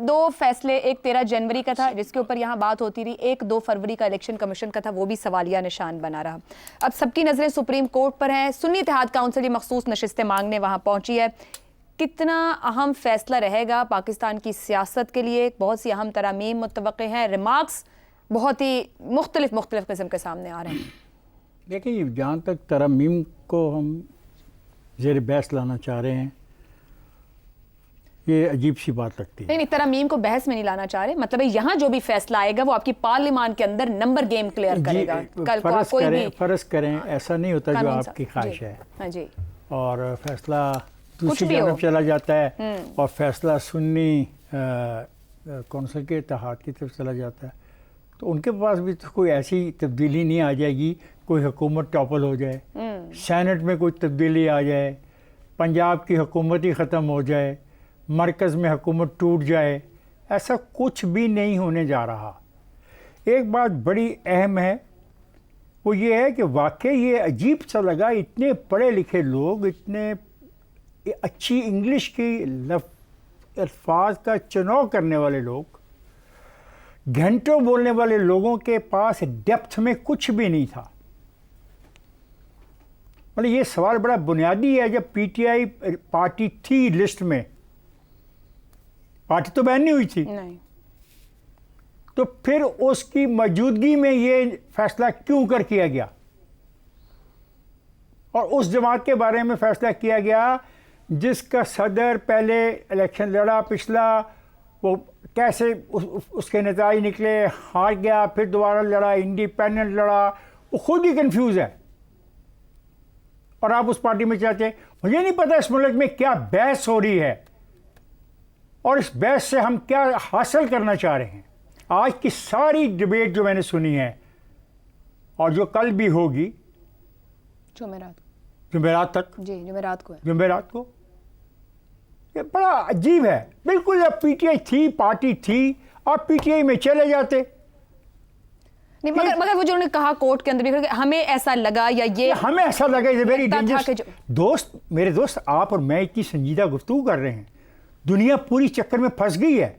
दो फैसले, एक 13 जनवरी का था जिसके ऊपर यहाँ बात होती रही, एक 2 फरवरी का इलेक्शन कमीशन का था, वो भी सवालिया निशान बना रहा। अब सबकी नजरें सुप्रीम कोर्ट पर हैं। सुन्नी इत्तेहाद काउंसिल ये मखसूस नशिस्तें मांगने वहां पहुंची है। कितना अहम फैसला रहेगा पाकिस्तान की सियासत के लिए? बहुत सी अहम तरामीम मुतवक्के हैं, रिमार्क्स बहुत ही मुख्तलिफ किस्म के सामने आ रहे हैं। देखिए, जहाँ तक तरामीम को हम ज़ेर बहस लाना चाह रहे हैं, ये अजीब सी बात लगती है। नहीं, तरामीम को बहस में नहीं लाना चाह रहे, मतलब यहाँ जो भी फैसला आएगा वो आपकी पार्लियामान के अंदर नंबर गेम क्लियर करेगा। कल को कोई भी फर्ज करें ऐसा नहीं होता जो आपकी ख्वाहिश है। हाँ जी। और फैसला दूसरी जानब चला जाता है और फैसला सुन्नी कौंसिल के इत्तेहाद की तरफ चला जाता है, तो उनके पास भी तो कोई ऐसी तब्दीली नहीं आ जाएगी, कोई हुकूमत टॉपल हो जाए, सेनेट में कोई तब्दीली आ जाए, पंजाब की हुकूमत ही ख़त्म हो जाए, मरकज़ में हुकूमत टूट जाए, ऐसा कुछ भी नहीं होने जा रहा। एक बात बड़ी अहम है, वो ये है कि वाकई ये अजीब सा लगा, इतने पढ़े लिखे लोग, इतने अच्छी इंग्लिश की अल्फाज का चुनाव करने वाले लोग, घंटों बोलने वाले लोगों के पास डेप्थ में कुछ भी नहीं था। मतलब ये सवाल बड़ा बुनियादी है। जब पीटीआई पार्टी थी लिस्ट में, पार्टी तो बैन नहीं हुई थी नहीं, तो फिर उसकी मौजूदगी में ये फैसला क्यों कर किया गया? और उस जमात के बारे में फैसला किया गया जिसका सदर पहले इलेक्शन लड़ा, पिछला वो कैसे उसके नतीजे निकले, हार गया, फिर दोबारा लड़ा, इंडिपेंडेंट लड़ा, वो खुद ही कंफ्यूज है। और आप उस पार्टी में चाहते हैं। मुझे नहीं पता इस मुल्क में क्या बहस हो रही है और इस बहस से हम क्या हासिल करना चाह रहे हैं। आज की सारी डिबेट जो मैंने सुनी है और जो कल भी होगी, जुमेरात तक जी, जुमेरात को, ये बड़ा अजीब है। बिल्कुल, अब पीटीआई थी, पार्टी थी, आप पीटीआई में चले जाते। नहीं, मगर वो जो उन्होंने कहा कोर्ट के अंदर भी, हमें ऐसा लगा या ये हमें ऐसा लगा, इज वेरी डेंजरस। दोस्त, मेरे दोस्त, आप और मैं इतनी संजीदा गुफ्तगू कर रहे हैं, दुनिया पूरी चक्कर में फंस गई है,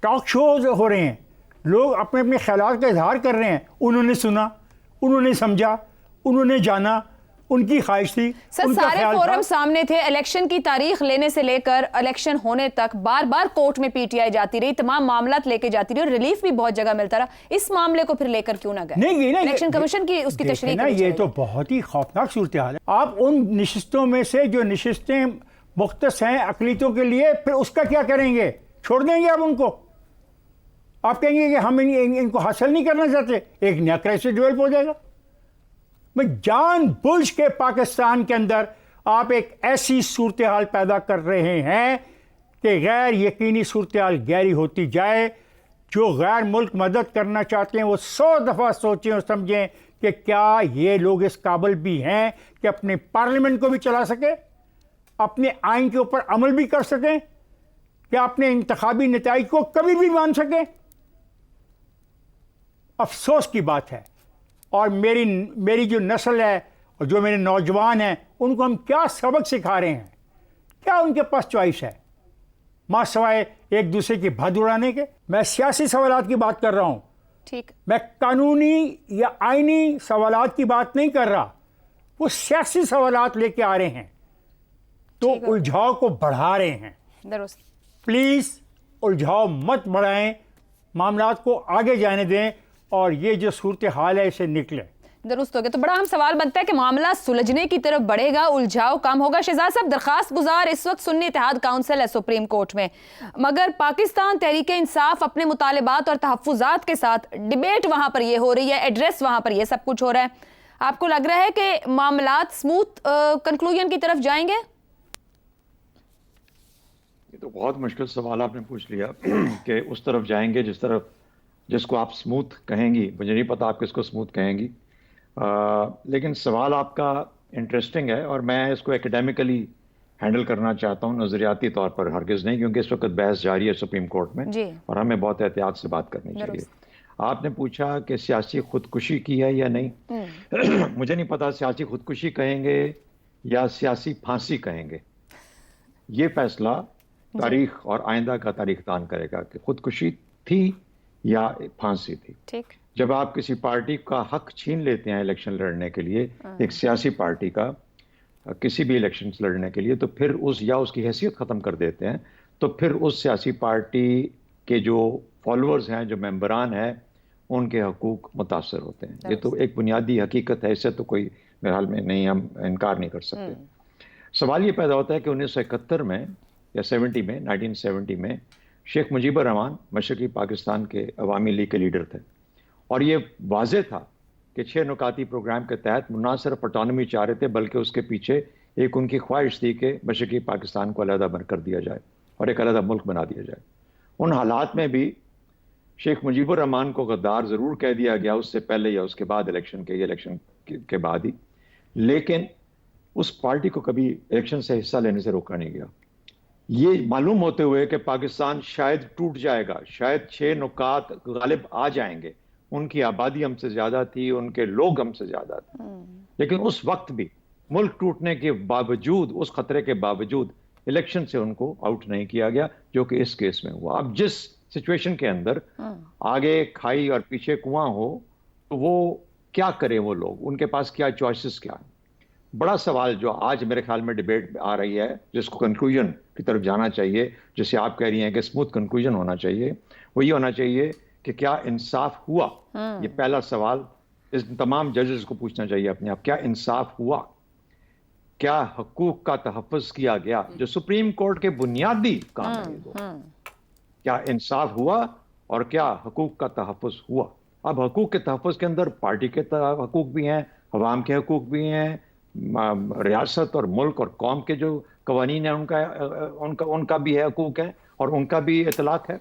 टॉक शोज हो रहे हैं, लोग अपने अपने ख्यालात का इजहार कर रहे हैं। उन्होंने सुना, उन्होंने समझा, उन्होंने जाना, उनकी ख्वाहिश थी। सर, सारे फोरम सामने थे। इलेक्शन की तारीख लेने से लेकर इलेक्शन होने तक बार बार कोर्ट में पीटीआई जाती रही, तमाम मामलात लेके जाती रही और रिलीफ भी बहुत जगह मिलता रहा। इस मामले को फिर लेकर क्यों ना गए? नहीं ना, इलेक्शन कमीशन की उसकी तशरीह ना, ये तो बहुत ही खौफनाक सूरत हाल है। आप उन नशिस्तों में से जो नशिस्तें मुख्तस हैं अकलीतों के लिए, फिर उसका क्या करेंगे? छोड़ देंगे आप उनको? आप कहेंगे कि हम इनको हासिल नहीं करना चाहते, एक नया क्राइसिस डेवलप हो जाएगा। मैं जानबूझ के पाकिस्तान के अंदर आप एक ऐसी सूरत हाल पैदा कर रहे हैं कि गैर यकीनी सूरत हाल गहरी होती जाए। जो गैर मुल्क मदद करना चाहते हैं वो 100 दफ़ा सोचें और समझें कि क्या ये लोग इस काबिल भी हैं कि अपने पार्लियामेंट को भी चला सके, अपने आइन के ऊपर अमल भी कर सकें, क्या अपने इंतखाबी नताइज को कभी भी मान सकें। अफसोस की बात है। और मेरी जो नस्ल है और जो मेरे नौजवान हैं, उनको हम क्या सबक सिखा रहे हैं? क्या उनके पास चॉइस है मां सवाए एक दूसरे की भद उड़ाने के? मैं सियासी सवालात की बात कर रहा हूं, ठीक, मैं कानूनी या आईनी सवालात की बात नहीं कर रहा। वो सियासी सवालात लेके आ रहे हैं तो उलझाव को बढ़ा रहे हैं। प्लीज उलझाव मत बढ़ाएं, मामलात को आगे जाने दें और ये जो सूरत हाल है इसे निकले। दुरुस्त हो गया। तो बड़ा हम सवाल बनता है कि मामला सुलझने की तरफ बढ़ेगा, उलझाव कम होगा। शहजाद साहब, दरखास्त गुजार इस वक्त सुन्नी इत्तेहाद काउंसिल है सुप्रीम कोर्ट में, मगर पाकिस्तान तहरीक इंसाफ अपने मुतालिबात और तहफ्फुजात के साथ डिबेट वहां पर ये हो रही है, एड्रेस वहां पर ये सब कुछ हो रहा है। आपको लग रहा है कि मामलात स्मूथ कंक्लूजन की तरफ जाएंगे? ये तो बहुत मुश्किल सवाल आपने पूछ लिया कि उस तरफ जाएंगे जिसको आप स्मूथ कहेंगी। मुझे नहीं पता आप किसको स्मूथ कहेंगी, लेकिन सवाल आपका इंटरेस्टिंग है और मैं इसको एकेडमिकली हैंडल करना चाहता हूँ, नज़रियाती तौर पर हरगिज़ नहीं, क्योंकि इस वक्त बहस जारी है सुप्रीम कोर्ट में और हमें बहुत एहतियात से बात करनी चाहिए। आपने पूछा कि सियासी खुदकुशी की है या नहीं। मुझे नहीं पता सियासी खुदकुशी कहेंगे या सियासी फांसी कहेंगे। ये फैसला तारीख और आइंदा का तारीख दान करेगा कि खुदकुशी थी या फांसी थी। ठीक। जब आप किसी पार्टी का हक छीन लेते हैं इलेक्शन लड़ने के लिए, एक सियासी पार्टी का किसी भी इलेक्शन लड़ने के लिए, तो फिर उसकी हैसियत खत्म कर देते हैं, तो फिर उस सियासी पार्टी के जो फॉलोअर्स हैं, जो मेंबरान हैं, उनके हकूक मुतासर होते हैं। ये तो एक बुनियादी हकीकत है, इससे तो कोई मेरे ख्याल में नहीं, हम इनकार नहीं कर सकते। सवाल ये पैदा होता है कि 1971 में या 1970 में शेख मुजीबुर रहमान मशरकी पाकिस्तान के अवामी लीग के लीडर थे, और ये वाज़ेह था कि 6 नुकाती प्रोग्राम के तहत ना सिर्फ ऑटोनॉमी चाह रहे थे, बल्कि उसके पीछे एक उनकी ख्वाहिश थी कि मशरकी पाकिस्तान को अलहदा बन कर दिया जाए और एक अलहदा मुल्क बना दिया जाए। उन हालात में भी शेख मुजीबुर रहमान को गद्दार ज़रूर कह दिया गया, उससे पहले या उसके बाद इलेक्शन के बाद ही, लेकिन उस पार्टी को कभी इलेक्शन से हिस्सा लेने से रोका नहीं गया। ये मालूम होते हुए कि पाकिस्तान शायद टूट जाएगा, शायद 6 नुकात गालिब आ जाएंगे, उनकी आबादी हमसे ज्यादा थी, उनके लोग हमसे ज्यादा थे, लेकिन उस वक्त भी मुल्क टूटने के बावजूद, उस खतरे के बावजूद इलेक्शन से उनको आउट नहीं किया गया, जो कि इस केस में हुआ। अब जिस सिचुएशन के अंदर आगे खाई और पीछे कुआं हो, तो वो क्या करें, वो लोग, उनके पास क्या चॉइसेस क्या है। बड़ा सवाल जो आज मेरे ख्याल में डिबेट में आ रही है, जिसको कंक्लूजन की तरफ जाना चाहिए, जिसे आप कह रही हैं कि स्मूथ कंक्लूजन होना चाहिए, वो ये होना चाहिए कि क्या इंसाफ हुआ। ये पहला सवाल इस तमाम जजेस को पूछना चाहिए अपने आप, क्या इंसाफ हुआ, क्या हकूक का तहफ़्फ़ुज़ किया गया, जो सुप्रीम कोर्ट के बुनियादी काम है ये दो। क्या इंसाफ हुआ और क्या हकूक का तहफ़्फ़ुज़ हुआ। अब हकूक के तहफ़्फ़ुज़ के अंदर पार्टी के हकूक भी हैं, अवाम के हकूक भी हैं, रियासत और मुल्क और कौम के जो कवानीन है उनका भी है, हकूक है, और उनका भी इतलाक है।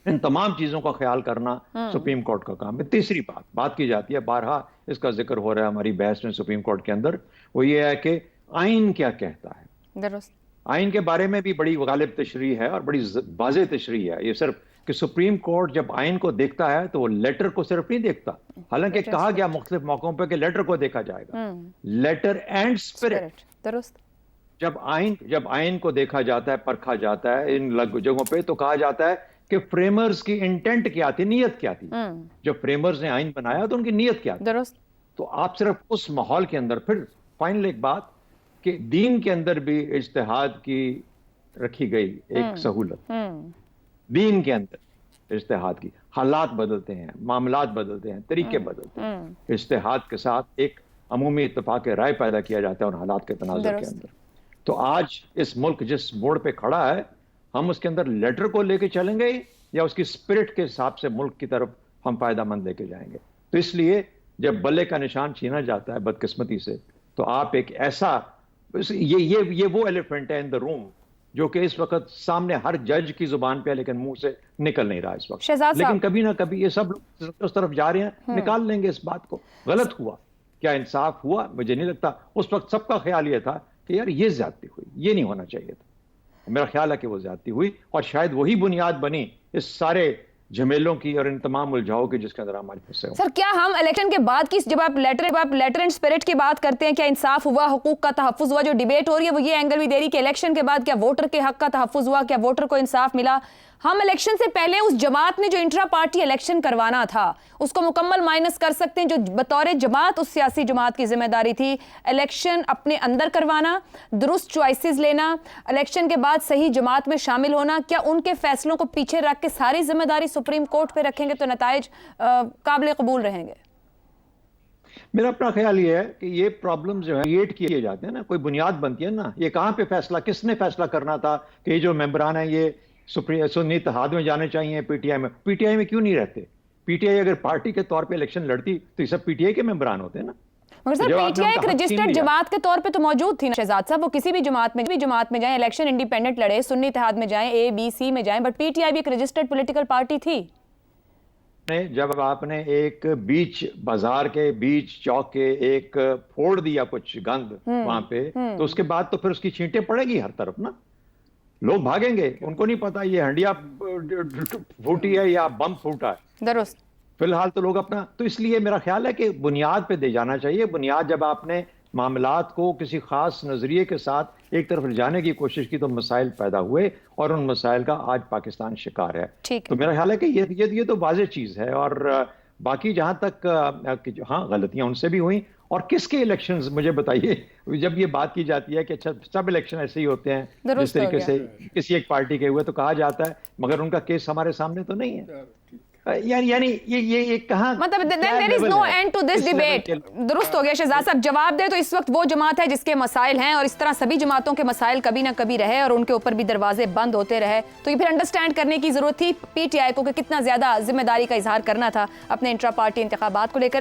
इन तमाम चीज़ों का ख्याल करना सुप्रीम कोर्ट का काम है। तीसरी बात की जाती है, बारहा इसका जिक्र हो रहा है हमारी बहस में सुप्रीम कोर्ट के अंदर, वो ये है कि आइन क्या कहता है। आइन के बारे में भी बड़ी गालिब तशरीह है और बड़ी वाज़ेह तशरीह है। ये सिर्फ कि सुप्रीम कोर्ट जब आइन को देखता है तो वो लेटर को सिर्फ नहीं देखता, हालांकि कहा गया मुख्तलिफ मौकों पर कि लेटर को देखा जाएगा, लेटर एंड स्पिरिट। दुरुस्त। जब आइन को देखा जाता है, परखा जाता है इन जगहों पे, तो कहा जाता है कि फ्रेमर्स की इंटेंट क्या थी, नीयत क्या थी। जब फ्रेमर्स ने आइन बनाया तो उनकी नीयत क्या थी। दुरुस्त। तो आप सिर्फ उस माहौल के अंदर, फिर फाइनल एक बात कि दीन के अंदर भी इज्तिहाद की रखी गई एक सहूलत, दीन के अंदर इज्तिहाद की। हालात बदलते हैं, मामलात बदलते हैं, तरीके बदलते हैं, इज्तिहाद के साथ एक अमूमी इत्तेफाक राय पैदा किया जाता है उन हालात के तनाजुर के अंदर। तो आज इस मुल्क जिस मोड़ पे खड़ा है, हम उसके अंदर लेटर को लेके चलेंगे या उसकी स्पिरिट के हिसाब से मुल्क की तरफ हम फायदामंद लेके जाएंगे। तो इसलिए जब बल्ले का निशान छीना जाता है बदकिस्मती से, तो आप एक ऐसा, ये वो एलिफेंट है इन द रूम जो कि इस वक्त सामने हर जज की जुबान पे है, लेकिन मुंह से निकल नहीं रहा इस वक्त। लेकिन कभी ना कभी ये सब लोग उस तरफ जा रहे हैं, निकाल लेंगे इस बात को। गलत हुआ, क्या इंसाफ हुआ, मुझे नहीं लगता। उस वक्त सबका ख्याल ये था कि यार ये ज्यादती हुई, ये नहीं होना चाहिए था। मेरा ख्याल है कि वो ज्यादती हुई, और शायद वही बुनियाद बनी इस सारे झमेलों की और इन तमाम उलझाओं की जिसके अंदर हमारे फंसे हो। सर, क्या हम इलेक्शन के बाद की, जब आप लेटर एंड स्पिरिट की बात करते हैं, क्या इंसाफ हुआ, हुकूक का तहफ्फुज हुआ, जो डिबेट हो रही है वो ये एंगल भी दे रही कि इलेक्शन के बाद क्या वोटर के हक का तहफ्फुज हुआ, क्या वोटर को इंसाफ मिला। हम इलेक्शन से पहले उस जमात ने जो इंट्रा पार्टी इलेक्शन करवाना था उसको मुकम्मल माइनस कर सकते हैं, जो बतौर जमात उस सियासी जमात की जिम्मेदारी थी इलेक्शन अपने अंदर करवाना, दुरुस्त चॉइसेस लेना, इलेक्शन के बाद सही जमात में शामिल होना। क्या उनके फैसलों को पीछे रख के सारी जिम्मेदारी सुप्रीम कोर्ट पे रखेंगे तो नताइज काबिल कबूल रहेंगे? मेरा अपना ख्याल ये है कि ये प्रॉब्लम जो है क्रिएट किए जाते हैं ना, कोई बुनियाद बनती है ना, ये कहाँ पे फैसला, किसने फैसला करना था कि ये जो मेंबरान है ये सुन्नी इत्तेहाद में जाने चाहिए, पीटीआई में क्यों नहीं रहते। पीटीआई अगर पार्टी के तौर पे इलेक्शन लड़ती तो ये सब पीटीआई के मेंबरान होते हैं ना। मगर सर, पीटीआई एक रजिस्टर्ड जमात के तौर पे तो मौजूद थी ना शहजाद साहब। वो किसी भी जमात में जाए, इलेक्शन इंडिपेंडेंट लड़े, सुन्नी इत्तेहाद में जाए, ए बी सी में जाए, बट पीटीआई भी एक रजिस्टर्ड पॉलिटिकल पार्टी थी। जब आपने एक बीच बाजार के बीच चौक के एक फोड़ दिया कुछ गंद वहां पे, तो उसके बाद तो फिर उसकी छींटे पड़ेगी हर तरफ ना, लोग भागेंगे। उनको नहीं पता ये हंडिया फूटी है या बम फूटा है। दुरुस्त। फिलहाल तो लोग अपना, तो इसलिए मेरा ख्याल है कि बुनियाद पे दे जाना चाहिए। बुनियाद जब आपने मामलात को किसी खास नज़रिए के साथ एक तरफ ले जाने की कोशिश की तो मसाइल पैदा हुए और उन मसाइल का आज पाकिस्तान शिकार है। ठीक तो मेरा ख्याल है कि ये तो वाज़ेह चीज़ है। और बाकी जहाँ तक हाँ गलतियाँ उनसे भी हुई। और किसके इलेक्शंस मुझे बताइए, जब ये बात की जाती है कि अच्छा सब इलेक्शन ऐसे ही होते हैं जिस दुरुस्त हो तरीके गया। से किसी एक पार्टी के हुए तो कहा जाता है, मगर उनका केस हमारे सामने तो नहीं है। यानी ये कहाँ मतलब क्या देयर इज level नो है? एंड टू दिस किस level डिबेट। के- दुरुस्त हो गया शहजाद साहब, जवाब दे तो इस वक्त वो जमात है जिसके मसाइल हैं और इस तरह सभी जमातों के मसाइल कभी ना कभी रहे और उनके ऊपर भी दरवाजे बंद होते रहे। तो ये फिर अंडरस्टैंड करने की जरूरत थी पीटीआई को कि कितना ज्यादा जिम्मेदारी का इजहार करना था अपने इंट्रा पार्टी इंतखाबात को लेकर।